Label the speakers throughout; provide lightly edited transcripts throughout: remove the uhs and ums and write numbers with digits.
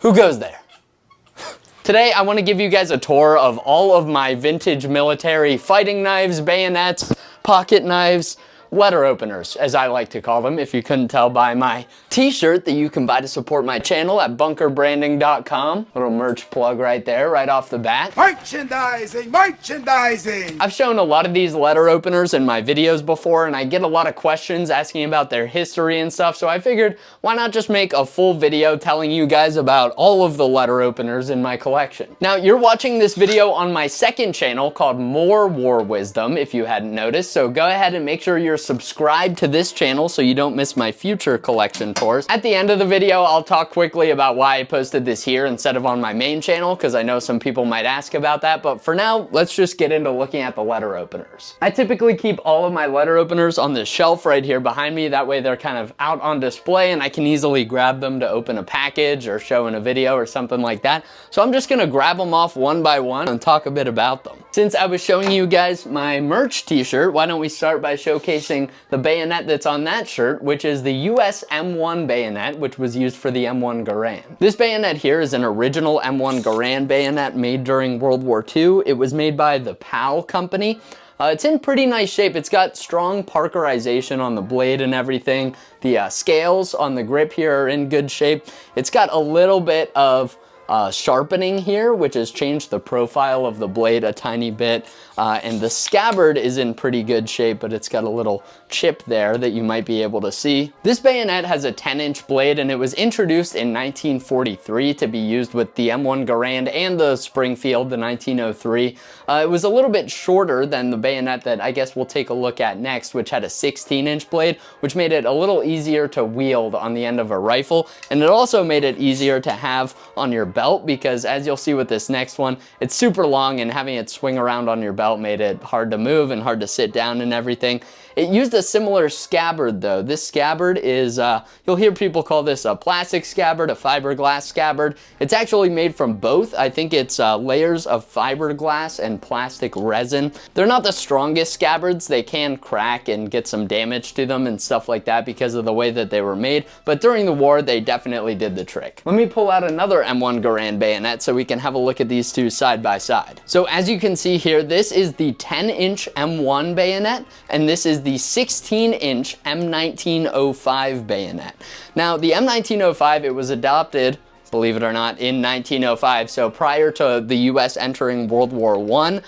Speaker 1: Who goes there? Today, I want to give you guys a tour of all of my vintage military fighting knives, bayonets, pocket knives, letter openers, as I like to call them, if you couldn't tell by my t-shirt that you can buy to support my channel at bunkerbranding.com. Little merch plug right there, right off the bat.
Speaker 2: Merchandising, merchandising!
Speaker 1: I've shown a lot of these letter openers in my videos before, and I get a lot of questions asking about their history and stuff, so I figured, why not just make a full video telling you guys about all of the letter openers in my collection. Now, you're watching this video on my second channel called More War Wisdom, if you hadn't noticed, so go ahead and make sure you're subscribed to this channel so you don't miss my future collection tours. At the end of the video, I'll talk quickly about why I posted this here instead of on my main channel, because I know some people might ask about that, but for now, let's just get into looking at the letter openers. I typically keep all of my letter openers on this shelf right here behind me, that way they're kind of out on display and I can easily grab them to open a package or show in a video or something like that. So I'm just gonna grab them off one by one and talk a bit about them. Since I was showing you guys my merch t-shirt, why don't we start by showcasing the bayonet that's on that shirt, which is the US M1 bayonet, which was used for the M1 Garand. This bayonet here is an original M1 Garand bayonet made during World War II. It was made by the POW company. It's in pretty nice shape. It's got strong parkerization on the blade and everything. The scales on the grip here are in good shape. It's got a little bit of sharpening here, which has changed the profile of the blade a tiny bit, and the scabbard is in pretty good shape, but it's got a little chip there that you might be able to see. This bayonet has a 10-inch blade, and it was introduced in 1943 to be used with the M1 Garand and the Springfield, the 1903. It was a little bit shorter than the bayonet that I guess we'll take a look at next, which had a 16-inch blade, which made it a little easier to wield on the end of a rifle, and it also made it easier to have on your belt, because as you'll see with this next one, it's super long, and having it swing around on your belt made it hard to move and hard to sit down and everything. It used a similar scabbard though. This scabbard is, you'll hear people call this a plastic scabbard, a fiberglass scabbard. It's actually made from both. I think it's layers of fiberglass and plastic resin. They're not the strongest scabbards. They can crack and get some damage to them and stuff like that because of the way that they were made, but during the war they definitely did the trick. Let me pull out another M1 Garand bayonet so we can have a look at these two side by side. So as you can see here, this is the 10-inch M1 bayonet, and this is the 16-inch M1905 bayonet. Now, the M1905, it was adopted, believe it or not, in 1905, so prior to the US entering World War I.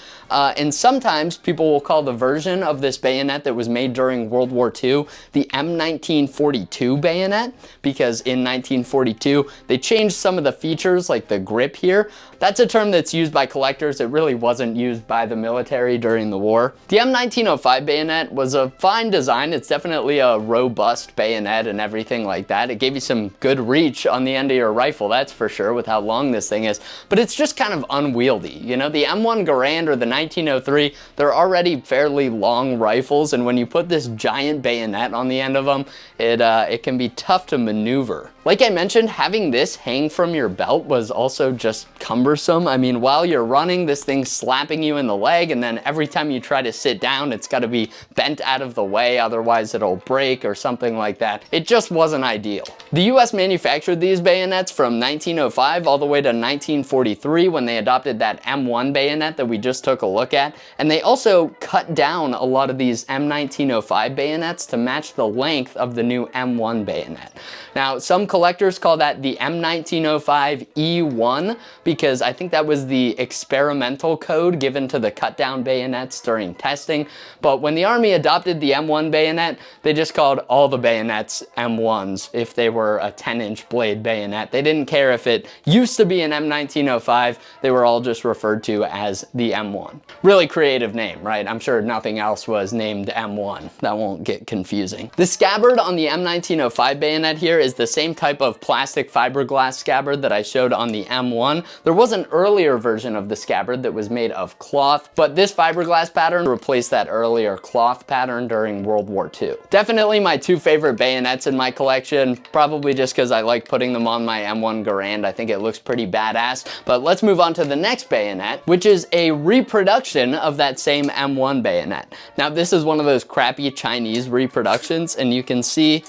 Speaker 1: And sometimes people will call the version of this bayonet that was made during World War II the M1942 bayonet, because in 1942 they changed some of the features like the grip here. That's a term that's used by collectors. It really wasn't used by the military during the war. The M1905 bayonet was a fine design. It's definitely a robust bayonet and everything like that. It gave you some good reach on the end of your rifle, that's for sure, with how long this thing is, but it's just kind of unwieldy. You know, the M1 Garand or the 1903, they're already fairly long rifles, and when you put this giant bayonet on the end of them, it can be tough to maneuver. Like I mentioned, having this hang from your belt was also just cumbersome. I mean, while you're running, this thing's slapping you in the leg, and then every time you try to sit down, it's got to be bent out of the way, otherwise it'll break or something like that. It just wasn't ideal. The US manufactured these bayonets from 1905 all the way to 1943 when they adopted that M1 bayonet that we just took a look at, and they also cut down a lot of these M1905 bayonets to match the length of the new M1 bayonet. Now, some collectors call that the M1905 E1 because I think that was the experimental code given to the cut down bayonets during testing, but when the Army adopted the M1 bayonet, they just called all the bayonets M1s if they were a 10-inch blade bayonet. They didn't care if it used to be an M1905, they were all just referred to as the M1. Really creative name, right? I'm sure nothing else was named M1. That won't get confusing. The scabbard on the M1905 bayonet here is the same type of plastic fiberglass scabbard that I showed on the M1. There was an earlier version of the scabbard that was made of cloth, but this fiberglass pattern replaced that earlier cloth pattern during World War II. Definitely my two favorite bayonets in my collection, probably just because I like putting them on my M1 Garand. I think it looks pretty badass, but let's move on to the next bayonet, which is a reproduction of that same M1 bayonet. Now, this is one of those crappy Chinese reproductions, and you can see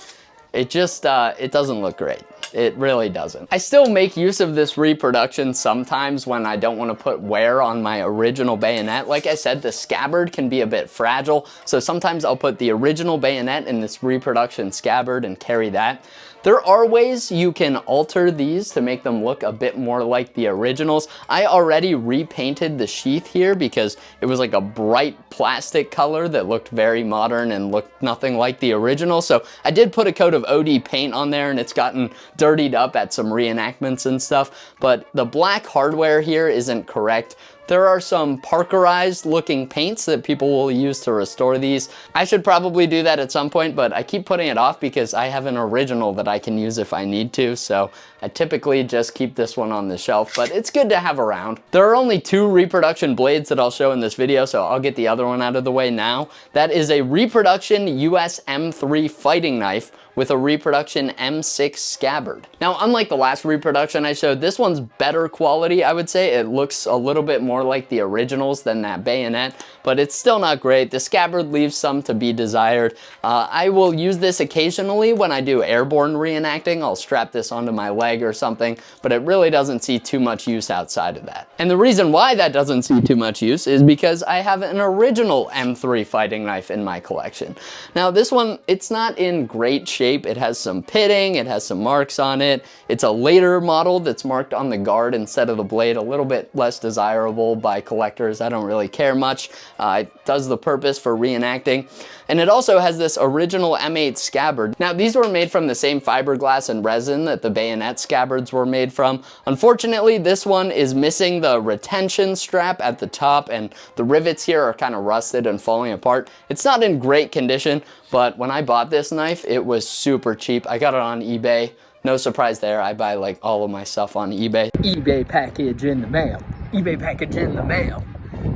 Speaker 1: it just, it doesn't look great. It really doesn't. I still make use of this reproduction sometimes when I don't want to put wear on my original bayonet. Like I said, the scabbard can be a bit fragile, so sometimes I'll put the original bayonet in this reproduction scabbard and carry that. There are ways you can alter these to make them look a bit more like the originals. I already repainted the sheath here because it was like a bright plastic color that looked very modern and looked nothing like the original. So I did put a coat of OD paint on there, and it's gotten dirtied up at some reenactments and stuff, but the black hardware here isn't correct. There are some Parkerized looking paints that people will use to restore these. I should probably do that at some point, but I keep putting it off because I have an original that I can use if I need to, so I typically just keep this one on the shelf, but it's good to have around. There are only 2 reproduction blades that I'll show in this video, so I'll get the other one out of the way now. That is a reproduction US M3 fighting knife with a reproduction M6 scabbard. Now, unlike the last reproduction I showed, this one's better quality, I would say. It looks a little bit more like the originals than that bayonet, but it's still not great. The scabbard leaves some to be desired. I will use this occasionally when I do airborne reenacting. I'll strap this onto my leg or something, but it really doesn't see too much use outside of that. And the reason why that doesn't see too much use is because I have an original M3 fighting knife in my collection. Now, this one, it's not in great shape. It has some pitting, it has some marks on it. It's a later model that's marked on the guard instead of the blade, a little bit less desirable by collectors. I don't really care much. It does the purpose for reenacting. And it also has this original M8 scabbard. Now, these were made from the same fiberglass and resin that the bayonet scabbards were made from. Unfortunately, this one is missing the retention strap at the top, and the rivets here are kind of rusted and falling apart. It's not in great condition, but when I bought this knife, it was super cheap. I got it on eBay. No surprise there. I buy like all of my stuff on eBay. eBay package in the mail. eBay package in the mail.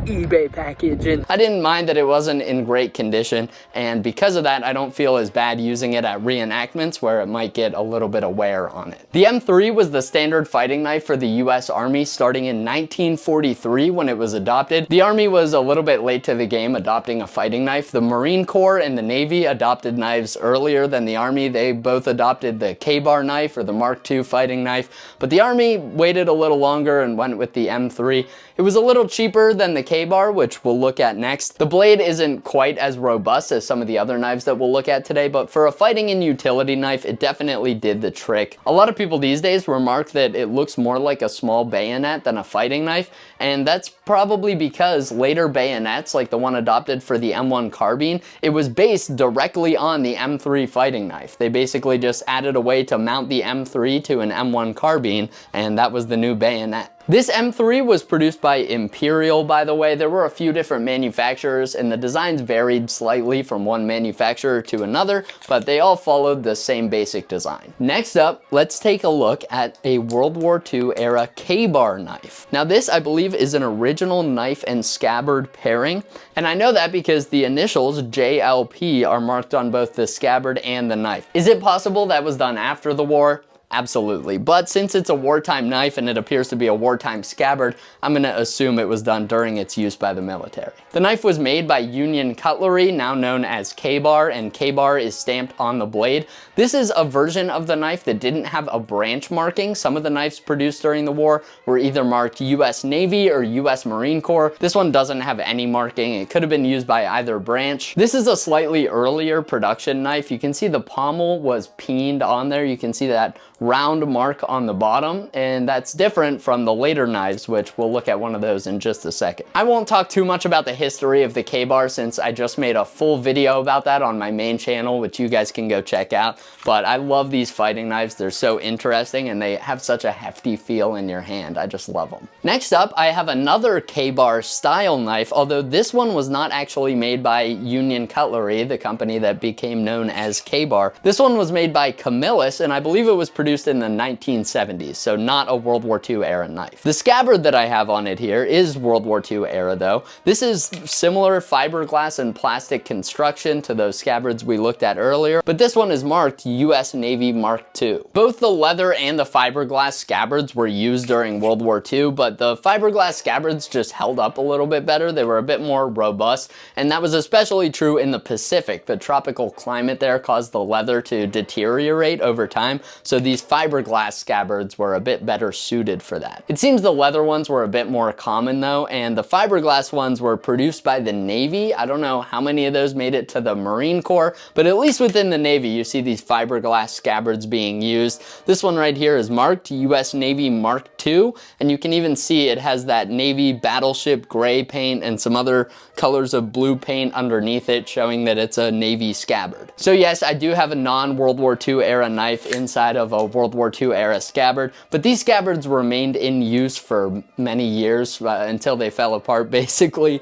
Speaker 1: eBay package in. I didn't mind that it wasn't in great condition, and because of that, I don't feel as bad using it at reenactments where it might get a little bit of wear on it. The M3 was the standard fighting knife for the US Army starting in 1943 when it was adopted. The Army was a little bit late to the game adopting a fighting knife. The Marine Corps and the Navy adopted knives earlier than the Army. They both adopted the KBAR knife or the Mark II fighting knife, but the Army waited a little longer and went with the M3. It was a little cheaper than the KBAR, which we'll look at next. The blade isn't quite as robust as some of the other knives that we'll look at today, but for a fighting and utility knife, it definitely did the trick. A lot of people these days remark that it looks more like a small bayonet than a fighting knife, and that's probably because later bayonets, like the one adopted for the M1 carbine, it was based directly on the M3 fighting knife. They basically just added a way to mount the M3 to an M1 carbine, and that was the new bayonet. This M3 was produced by Imperial, by the way. There were a few different manufacturers, and the designs varied slightly from one manufacturer to another, but they all followed the same basic design. Next up, let's take a look at a World War II era KBAR knife. Now this, I believe, is an original knife and scabbard pairing, and I know that because the initials JLP are marked on both the scabbard and the knife. Is it possible that was done after the war? Absolutely, but since it's a wartime knife and it appears to be a wartime scabbard, I'm going to assume it was done during its use by the military. The knife was made by Union Cutlery, now known as KBAR, and KBAR is stamped on the blade. This is a version of the knife that didn't have a branch marking. Some of the knives produced during the war were either marked US Navy or US Marine Corps. This one doesn't have any marking. It could have been used by either branch. This is a slightly earlier production knife. You can see the pommel was peened on there. You can see that round mark on the bottom, and that's different from the later knives, which we'll look at one of those in just a second. I won't talk too much about the history of the KBAR since I just made a full video about that on my main channel, which you guys can go check out, but I love these fighting knives. They're so interesting and they have such a hefty feel in your hand. I just love them. Next up, I have another KBAR style knife, although this one was not actually made by Union Cutlery, the company that became known as KBAR. This one was made by Camillus, and I believe it was produced in the 1970s, so not a World War II era knife. The scabbard that I have on it here is World War II era though. This is similar fiberglass and plastic construction to those scabbards we looked at earlier, but this one is marked US Navy Mark II. Both the leather and the fiberglass scabbards were used during World War II, but the fiberglass scabbards just held up a little bit better. They were a bit more robust, and that was especially true in the Pacific. The tropical climate there caused the leather to deteriorate over time, so these these fiberglass scabbards were a bit better suited for that. It seems the leather ones were a bit more common though, and the fiberglass ones were produced by the Navy. I don't know how many of those made it to the Marine Corps, but at least within the Navy, you see these fiberglass scabbards being used. This one right here is marked US Navy Mark II, and you can even see it has that Navy battleship gray paint and some other colors of blue paint underneath it, showing that it's a Navy scabbard. So yes, I do have a non-World War II era knife inside of a World War II era scabbard, but these scabbards remained in use for many years until they fell apart basically.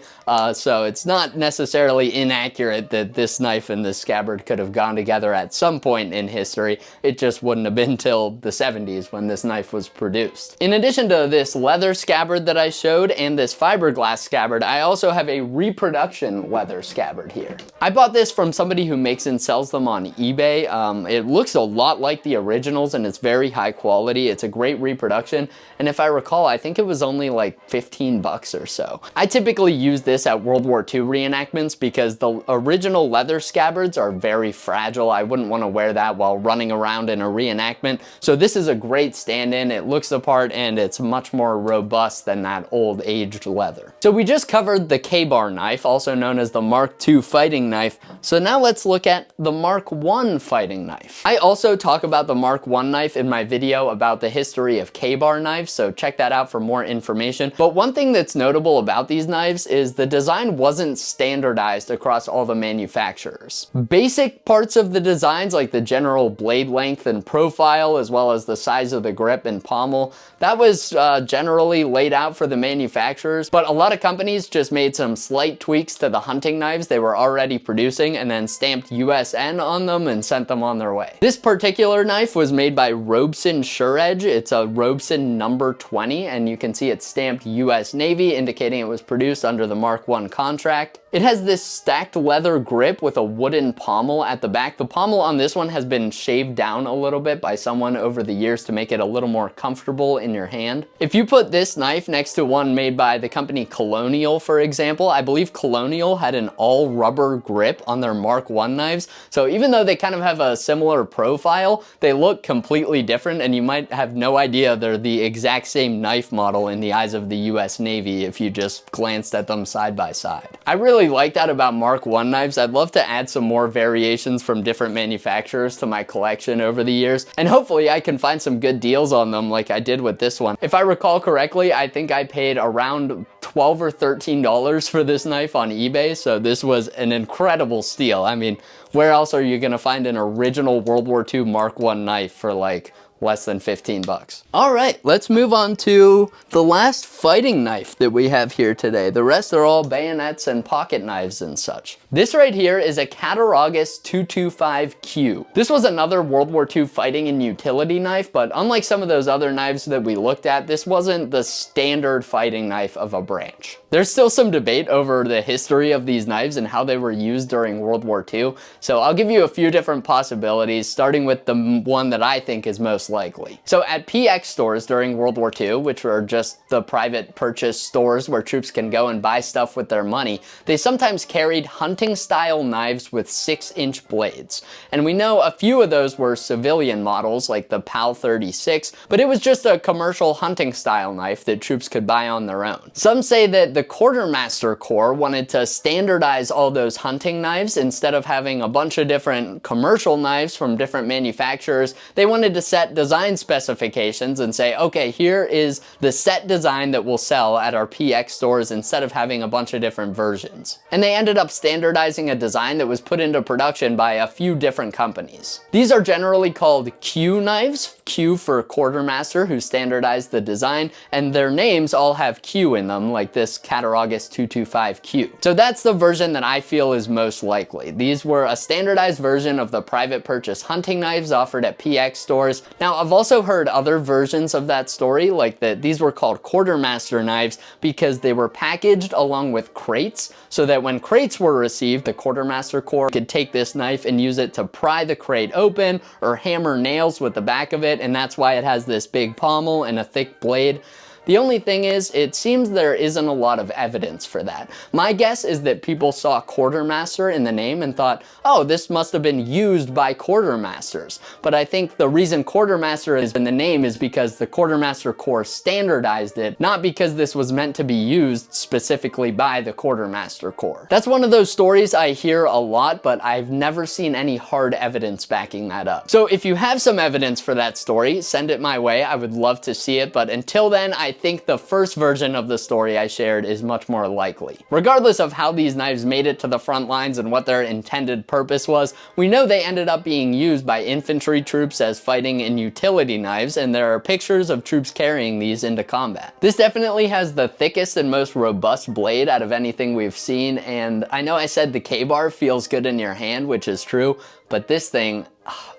Speaker 1: So it's not necessarily inaccurate that this knife and this scabbard could have gone together at some point in history. It just wouldn't have been till the 70s when this knife was produced. In addition to this leather scabbard that I showed and this fiberglass scabbard, I also have a reproduction leather scabbard here. I bought this from somebody who makes and sells them on eBay. It looks a lot like the originals and it's very high quality. It's a great reproduction, and if I recall, I think it was only like 15 bucks or so. I typically use this at World War II reenactments because the original leather scabbards are very fragile. I wouldn't want to wear that while running around in a reenactment. So this is a great stand-in. It looks the part and it's much more robust than that old aged leather. So we just covered the KBAR knife, also known as the Mark II fighting knife. So now let's look at the Mark I fighting knife. I also talk about the Mark I knife in my video about the history of KBAR knives, so check that out for more information. But one thing that's notable about these knives is the design wasn't standardized across all the manufacturers. Basic parts of the designs, like the general blade length and profile, as well as the size of the grip and pommel, that was generally laid out for the manufacturers, but a lot of companies just made some slight tweaks to the hunting knives they were already producing and then stamped USN on them and sent them on their way. This particular knife was made by Robeson Sure Edge. It's a Robeson number 20, and you can see it's stamped US Navy, indicating it was produced under the Mark I contract. It has this stacked leather grip with a wooden pommel at the back. The pommel on this one has been shaved down a little bit by someone over the years to make it a little more comfortable in your hand. If you put this knife next to one made by the company Colonial, for example, I believe Colonial had an all rubber grip on their Mark I knives. So even though they kind of have a similar profile, they look completely different, and you might have no idea they're the exact same knife model in the eyes of the US Navy if you just glanced at them side by side. I really like that about Mark I knives. I'd love to add some more variations from different manufacturers to my collection over the years, and hopefully I can find some good deals on them like I did with this one. If I recall correctly, I think I paid around $12 or $13 for this knife on eBay, so this was an incredible steal. I mean, where else are you gonna find an original World War II Mark I knife for like less than 15 bucks. All right, let's move on to the last fighting knife that we have here today. The rest are all bayonets and pocket knives and such. This right here is a Kataragus 225Q. This was another World War II fighting and utility knife, but unlike some of those other knives that we looked at, this wasn't the standard fighting knife of a branch. There's still some debate over the history of these knives and how they were used during World War II, so I'll give you a few different possibilities, starting with the one that I think is most likely. So at PX stores during World War II, which were just the private purchase stores where troops can go and buy stuff with their money, they sometimes carried hunting style knives with 6-inch blades. And we know a few of those were civilian models like the PAL 36, but it was just a commercial hunting style knife that troops could buy on their own. Some say that the Quartermaster Corps wanted to standardize all those hunting knives. Instead of having a bunch of different commercial knives from different manufacturers, they wanted to set design specifications and say, okay, here is the set design that will sell at our PX stores instead of having a bunch of different versions. And they ended up standardizing a design that was put into production by a few different companies. These are generally called Q knives, Q for Quartermaster, who standardized the design, and their names all have Q in them, like this Kataragus 225Q. So that's the version that I feel is most likely. These were a standardized version of the private purchase hunting knives offered at PX stores. Now, I've also heard other versions of that story, like that these were called Quartermaster knives because they were packaged along with crates, so that when crates were received, the Quartermaster Corps could take this knife and use it to pry the crate open or hammer nails with the back of it, and that's why it has this big pommel and a thick blade. The only thing is, it seems there isn't a lot of evidence for that. My guess is that people saw quartermaster in the name and thought, oh, this must have been used by quartermasters. But I think the reason quartermaster is in the name is because the Quartermaster Corps standardized it, not because this was meant to be used specifically by the Quartermaster Corps. That's one of those stories I hear a lot, but I've never seen any hard evidence backing that up. So if you have some evidence for that story, send it my way. I would love to see it, but until then, I think the first version of the story I shared is much more likely. Regardless of how these knives made it to the front lines and what their intended purpose was, we know they ended up being used by infantry troops as fighting and utility knives, and there are pictures of troops carrying these into combat. This definitely has the thickest and most robust blade out of anything we've seen, and I know I said the KBAR feels good in your hand, which is true, but this thing,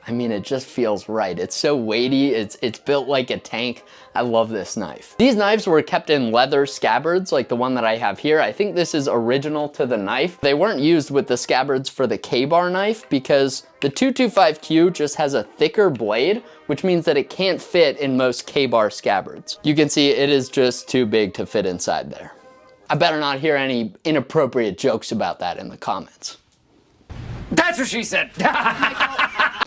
Speaker 1: I mean, it just feels right. It's so weighty, it's built like a tank. I love this knife. These knives were kept in leather scabbards like the one that I have here. I think this is original to the knife. They weren't used with the scabbards for the KBAR knife because the 225Q just has a thicker blade, which means that it can't fit in most KBAR scabbards. You can see it is just too big to fit inside there. I better not hear any inappropriate jokes about that in the comments.
Speaker 3: That's what she said.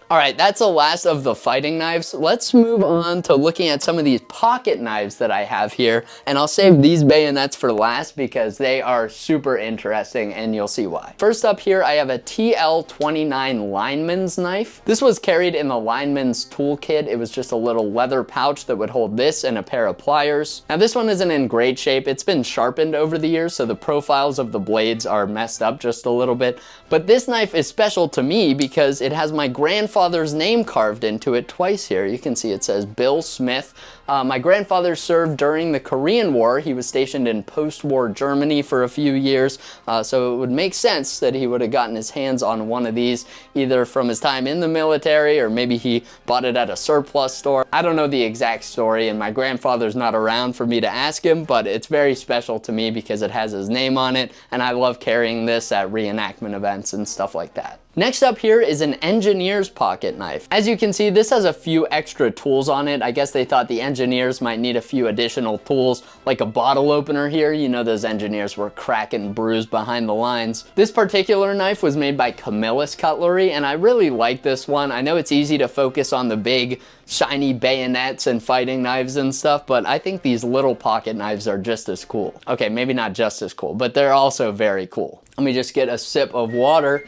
Speaker 1: All right, that's the last of the fighting knives. Let's move on to looking at some of these pocket knives that I have here, and I'll save these bayonets for last because they are super interesting and you'll see why. First up here, I have a TL29 lineman's knife. This was carried in the lineman's toolkit. It was just a little leather pouch that would hold this and a pair of pliers. Now this one isn't in great shape. It's been sharpened over the years, so the profiles of the blades are messed up just a little bit. But this knife is special to me because it has my grandfather's name carved into it twice here. You can see it says Bill Smith. My grandfather served during the Korean War. He was stationed in post-war Germany for a few years, so it would make sense that he would have gotten his hands on one of these either from his time in the military or maybe he bought it at a surplus store. I don't know the exact story, and my grandfather's not around for me to ask him, but it's very special to me because it has his name on it, and I love carrying this at reenactment events and stuff like that. Next up here is an engineer's pocket knife. As you can see, this has a few extra tools on it. I guess they thought the engineers might need a few additional tools, like a bottle opener here. You know those engineers were cracked and bruised behind the lines. This particular knife was made by Camillus Cutlery, and I really like this one. I know it's easy to focus on the big, shiny bayonets and fighting knives and stuff, but I think these little pocket knives are just as cool. Okay, maybe not just as cool, but they're also very cool. Let me just get a sip of water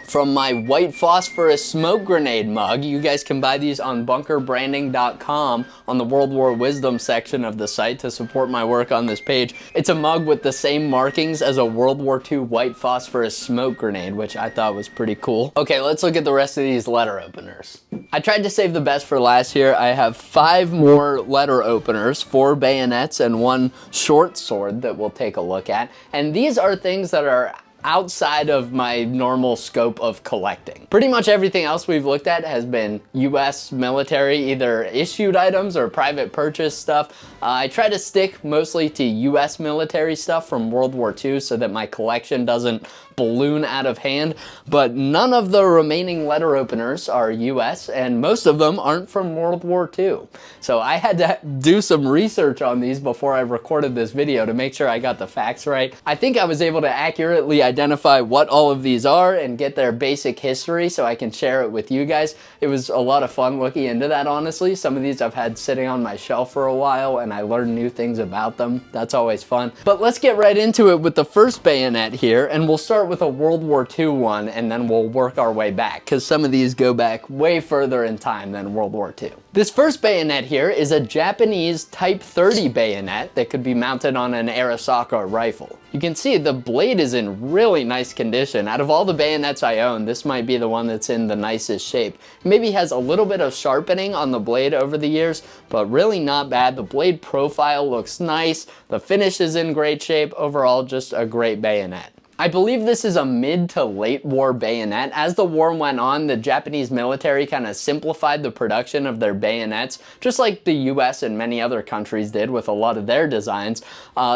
Speaker 1: from my white phosphorus smoke grenade mug. You guys can buy these on bunkerbranding.com on the World War Wisdom section of the site to support my work on this page. It's a mug with the same markings as a World War II white phosphorus smoke grenade, which I thought was pretty cool. Okay, let's look at the rest of these letter openers. I tried to save the best for last here. I have 5 more letter openers, 4 bayonets and 1 short sword that we'll take a look at. And these are things that are outside of my normal scope of collecting. Pretty much everything else we've looked at has been US military, either issued items or private purchase stuff. I try to stick mostly to US military stuff from World War II so that my collection doesn't balloon out of hand, but none of the remaining letter openers are US and most of them aren't from World War II. So I had to do some research on these before I recorded this video to make sure I got the facts right. I think I was able to accurately identify what all of these are and get their basic history so I can share it with you guys. It was a lot of fun looking into that, honestly. Some of these I've had sitting on my shelf for a while and I learned new things about them. That's always fun. But let's get right into it with the first bayonet here, and we'll start with a World War II one and then we'll work our way back because some of these go back way further in time than World War II. This first bayonet here is a Japanese Type 30 bayonet that could be mounted on an Arisaka rifle. You can see the blade is in really nice condition. Out of all the bayonets I own, this might be the one that's in the nicest shape. Maybe has a little bit of sharpening on the blade over the years, but really not bad. The blade profile looks nice. The finish is in great shape. Overall, just a great bayonet. I believe this is a mid to late war bayonet. As the war went on, the Japanese military kind of simplified the production of their bayonets, just like the US and many other countries did with a lot of their designs.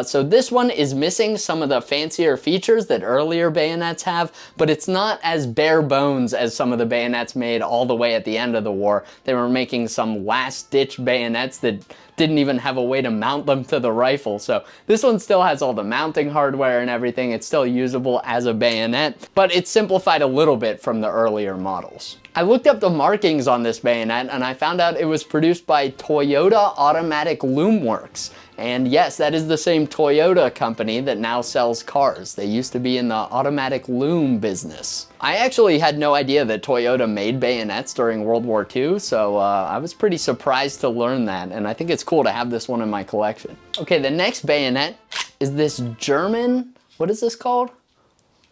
Speaker 1: So this one is missing some of the fancier features that earlier bayonets have, but it's not as bare bones as some of the bayonets made all the way at the end of the war. They were making some last ditch bayonets that didn't even have a way to mount them to the rifle. So this one still has all the mounting hardware and everything. It's still usable as a bayonet, but it's simplified a little bit from the earlier models. I looked up the markings on this bayonet and I found out it was produced by Toyota Automatic Loom Works. And yes, that is the same Toyota company that now sells cars. They used to be in the automatic loom business. I actually had no idea that Toyota made bayonets during World War II, so I was pretty surprised to learn that, and I think it's cool to have this one in my collection. Okay, the next bayonet is this German, what is this called?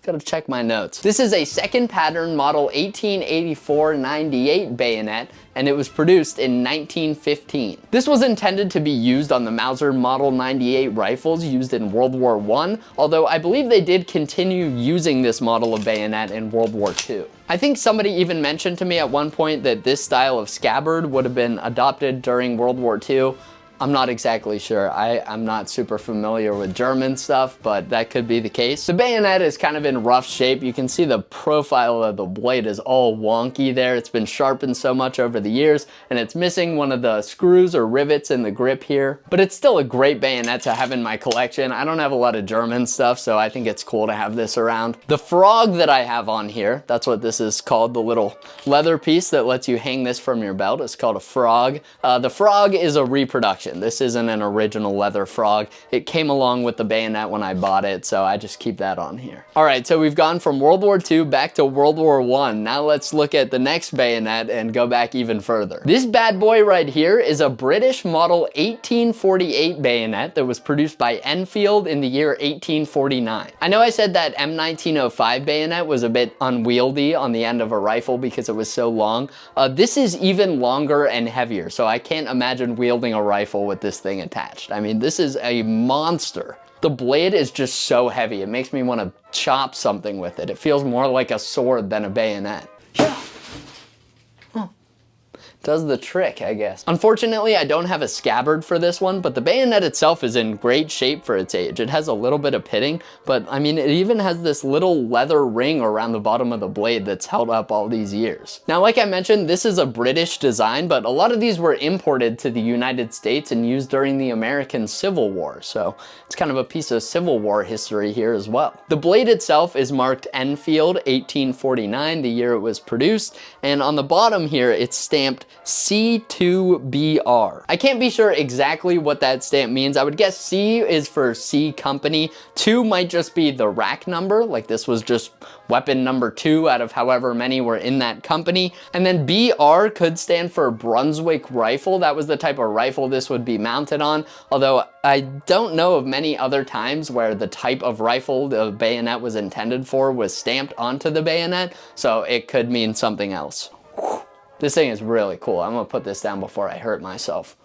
Speaker 1: Gotta check my notes. This is a second pattern model 1884-98 bayonet, and it was produced in 1915. This was intended to be used on the Mauser Model 98 rifles used in World War I, although I believe they did continue using this model of bayonet in World War II. I think somebody even mentioned to me at one point that this style of scabbard would have been adopted during World War II. I'm not exactly sure. I'm not super familiar with German stuff, but that could be the case. The bayonet is kind of in rough shape. You can see the profile of the blade is all wonky there. It's been sharpened so much over the years, and it's missing one of the screws or rivets in the grip here. But it's still a great bayonet to have in my collection. I don't have a lot of German stuff, so I think it's cool to have this around. The frog that I have on here, that's what this is called, the little leather piece that lets you hang this from your belt. It's called a frog. The frog is a reproduction. This isn't an original leather frog. It came along with the bayonet when I bought it, so I just keep that on here. All right, so we've gone from World War II back to World War I. Now let's look at the next bayonet and go back even further. This bad boy right here is a British model 1848 bayonet that was produced by Enfield in the year 1849. I know I said that M1905 bayonet was a bit unwieldy on the end of a rifle because it was so long. This is even longer and heavier, so I can't imagine wielding a rifle with this thing attached. I mean, this is a monster. The blade is just so heavy. It makes me want to chop something with it. It feels more like a sword than a bayonet. Yeah. Does the trick, I guess. Unfortunately, I don't have a scabbard for this one, but the bayonet itself is in great shape for its age. It has a little bit of pitting, but I mean, it even has this little leather ring around the bottom of the blade that's held up all these years. Now, like I mentioned, this is a British design, but a lot of these were imported to the United States and used during the American Civil War, so it's kind of a piece of Civil War history here as well. The blade itself is marked Enfield 1849, the year it was produced, and on the bottom here, it's stamped C2BR. I can't be sure exactly what that stamp means. I would guess C is for C Company. 2 might just be the rack number, like this was just weapon number 2 out of however many were in that company. And then BR could stand for Brunswick Rifle. That was the type of rifle this would be mounted on, although I don't know of many other times where the type of rifle the bayonet was intended for was stamped onto the bayonet, so it could mean something else. This thing is really cool. I'm gonna put this down before I hurt myself.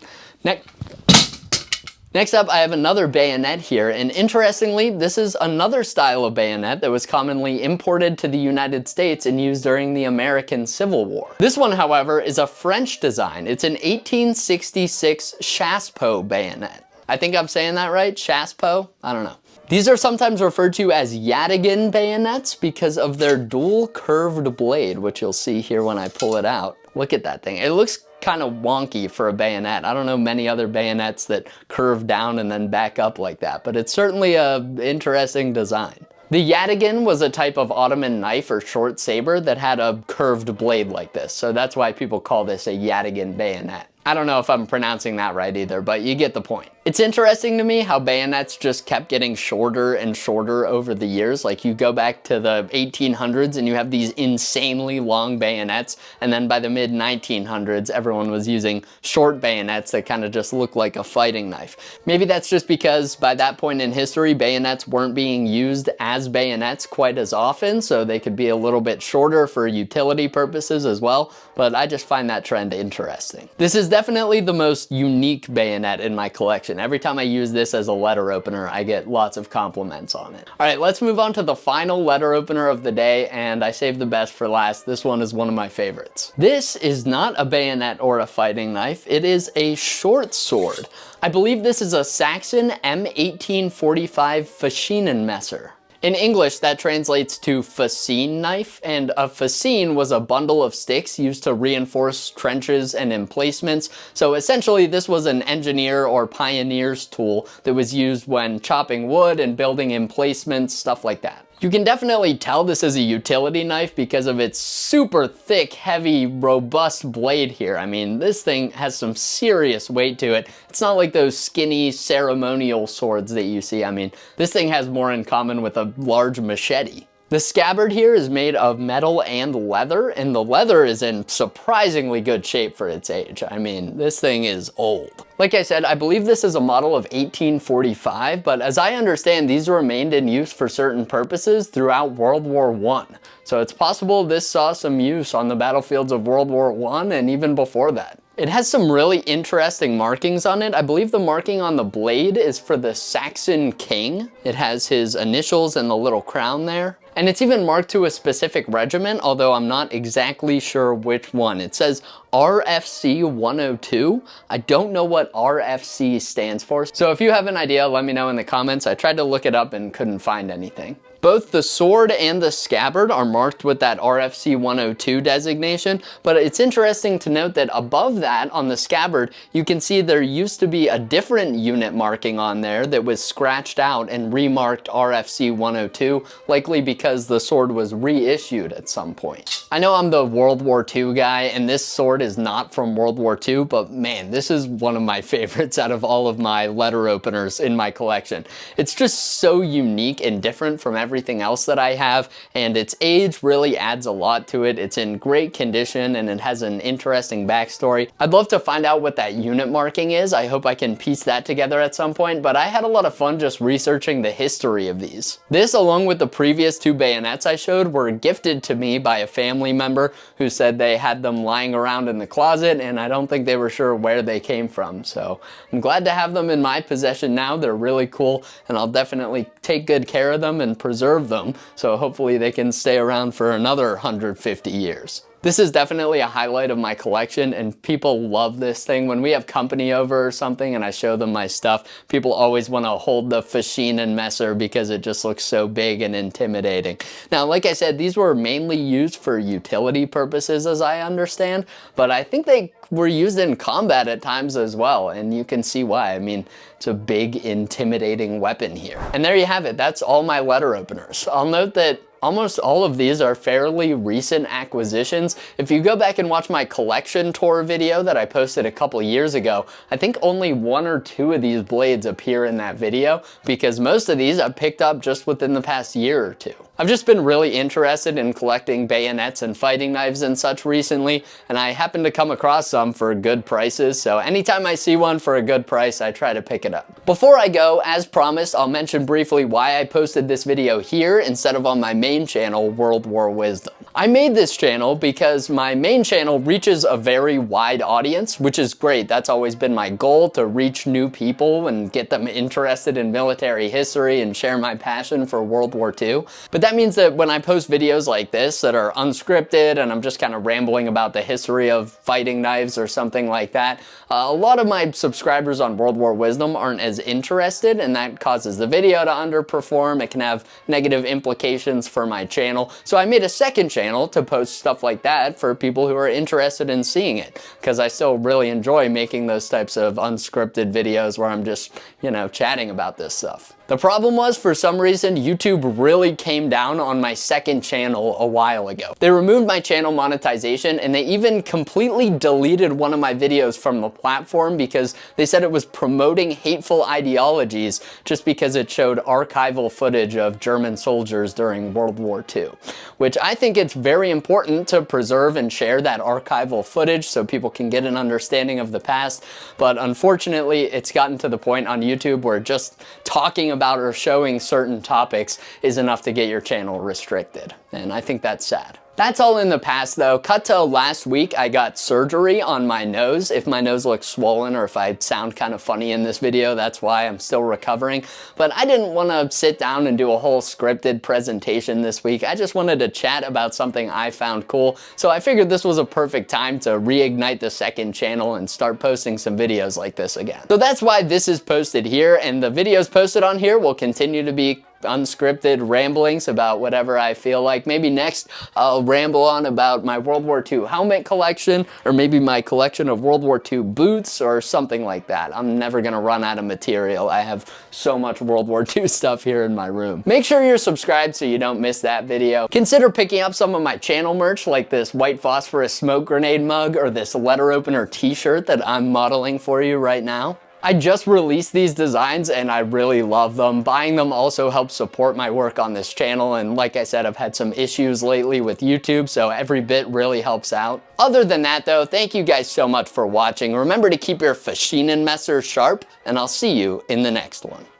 Speaker 1: Next up, I have another bayonet here, and interestingly, this is another style of bayonet that was commonly imported to the United States and used during the American Civil War. This one, however, is a French design. It's an 1866 Chassepot bayonet. I think I'm saying that right? Chassepot? I don't know. These are sometimes referred to as Yataghan bayonets because of their dual curved blade, which you'll see here when I pull it out. Look at that thing. It looks kind of wonky for a bayonet. I don't know many other bayonets that curve down and then back up like that, but it's certainly an interesting design. The Yataghan was a type of Ottoman knife or short saber that had a curved blade like this, so that's why people call this a Yataghan bayonet. I don't know if I'm pronouncing that right either, but you get the point. It's interesting to me how bayonets just kept getting shorter and shorter over the years. Like you go back to the 1800s and you have these insanely long bayonets, and then by the mid 1900s, everyone was using short bayonets that kind of just look like a fighting knife. Maybe that's just because by that point in history, bayonets weren't being used as bayonets quite as often, so they could be a little bit shorter for utility purposes as well, but I just find that trend interesting. This is definitely the most unique bayonet in my collection. Every time I use this as a letter opener, I get lots of compliments on it. All right, let's move on to the final letter opener of the day, and I saved the best for last. This one is one of my favorites. This is not a bayonet or a fighting knife. It is a short sword. I believe this is a Saxon M1845 Fascinen messer. In English, that translates to fascine knife, and a fascine was a bundle of sticks used to reinforce trenches and emplacements. So essentially, this was an engineer or pioneer's tool that was used when chopping wood and building emplacements, stuff like that. You can definitely tell this is a utility knife because of its super thick, heavy, robust blade here. I mean, this thing has some serious weight to it. It's not like those skinny ceremonial swords that you see. I mean, this thing has more in common with a large machete. The scabbard here is made of metal and leather, and the leather is in surprisingly good shape for its age. I mean, this thing is old. Like I said, I believe this is a model of 1845, but as I understand, these remained in use for certain purposes throughout World War I. So it's possible this saw some use on the battlefields of World War I and even before that. It has some really interesting markings on it. I believe the marking on the blade is for the Saxon king. It has his initials and the little crown there. And it's even marked to a specific regiment, although I'm not exactly sure which one. It says RFC 102. I don't know what RFC stands for. So if you have an idea, let me know in the comments. I tried to look it up and couldn't find anything. Both the sword and the scabbard are marked with that RFC 102 designation, but it's interesting to note that above that on the scabbard, you can see there used to be a different unit marking on there that was scratched out and remarked RFC 102, likely because the sword was reissued at some point. I know I'm the World War II guy, and this sword is not from World War II, but man, this is one of my favorites out of all of my letter openers in my collection. It's just so unique and different from everything else that I have, and its age really adds a lot to it. It's in great condition and it has an interesting backstory. I'd love to find out what that unit marking is. I hope I can piece that together at some point, but I had a lot of fun just researching the history of these. This, along with the previous two bayonets I showed, were gifted to me by a family member who said they had them lying around in the closet, and I don't think they were sure where they came from. So I'm glad to have them in my possession now. They're really cool, and I'll definitely take good care of them and preserve them, so hopefully they can stay around for another 150 years. This is definitely a highlight of my collection, and people love this thing. When we have company over or something and I show them my stuff, people always want to hold the fascine and messer because it just looks so big and intimidating. Now, like I said, these were mainly used for utility purposes as I understand, but I think they were used in combat at times as well, and you can see why. I mean, it's a big, intimidating weapon here. And there you have it. That's all my letter openers. I'll note that almost all of these are fairly recent acquisitions. If you go back and watch my collection tour video that I posted a couple years ago, I think only 1 or 2 of these blades appear in that video, because most of these I've picked up just within the past year or two. I've just been really interested in collecting bayonets and fighting knives and such recently, and I happened to come across some for good prices, so anytime I see one for a good price, I try to pick it up. Before I go, as promised, I'll mention briefly why I posted this video here instead of on my main channel, World War Wisdom. I made this channel because my main channel reaches a very wide audience, which is great. That's always been my goal, to reach new people and get them interested in military history and share my passion for World War II. But that means that when I post videos like this that are unscripted and I'm just kind of rambling about the history of fighting knives or something like that, a lot of my subscribers on World War Wisdom aren't as interested, and that causes the video to underperform. It can have negative implications for my channel. So I made a second channel to post stuff like that for people who are interested in seeing it, because I still really enjoy making those types of unscripted videos where I'm just, you know, chatting about this stuff. The problem was, for some reason, YouTube really came down on my second channel a while ago. They removed my channel monetization, and they even completely deleted one of my videos from the platform because they said it was promoting hateful ideologies just because it showed archival footage of German soldiers during World War II, which I think it's very important to preserve and share that archival footage so people can get an understanding of the past. But unfortunately, it's gotten to the point on YouTube where just talking about or showing certain topics is enough to get your channel restricted, and I think that's sad. That's all in the past though. Cut to last week, I got surgery on my nose. If my nose looks swollen or if I sound kind of funny in this video, that's why. I'm still recovering. But I didn't want to sit down and do a whole scripted presentation this week. I just wanted to chat about something I found cool. So I figured this was a perfect time to reignite the second channel and start posting some videos like this again. So that's why this is posted here, and the videos posted on here will continue to be unscripted ramblings about whatever I feel like. Maybe next I'll ramble on about my World War II helmet collection, or maybe my collection of World War II boots or something like that. I'm never gonna run out of material. I have so much World War II stuff here in my room. Make sure you're subscribed so you don't miss that video. Consider picking up some of my channel merch like this white phosphorus smoke grenade mug or this letter opener t-shirt that I'm modeling for you right now. I just released these designs and I really love them. Buying them also helps support my work on this channel, and like I said, I've had some issues lately with YouTube, so every bit really helps out. Other than that though, thank you guys so much for watching. Remember to keep your fascine messers sharp, and I'll see you in the next one.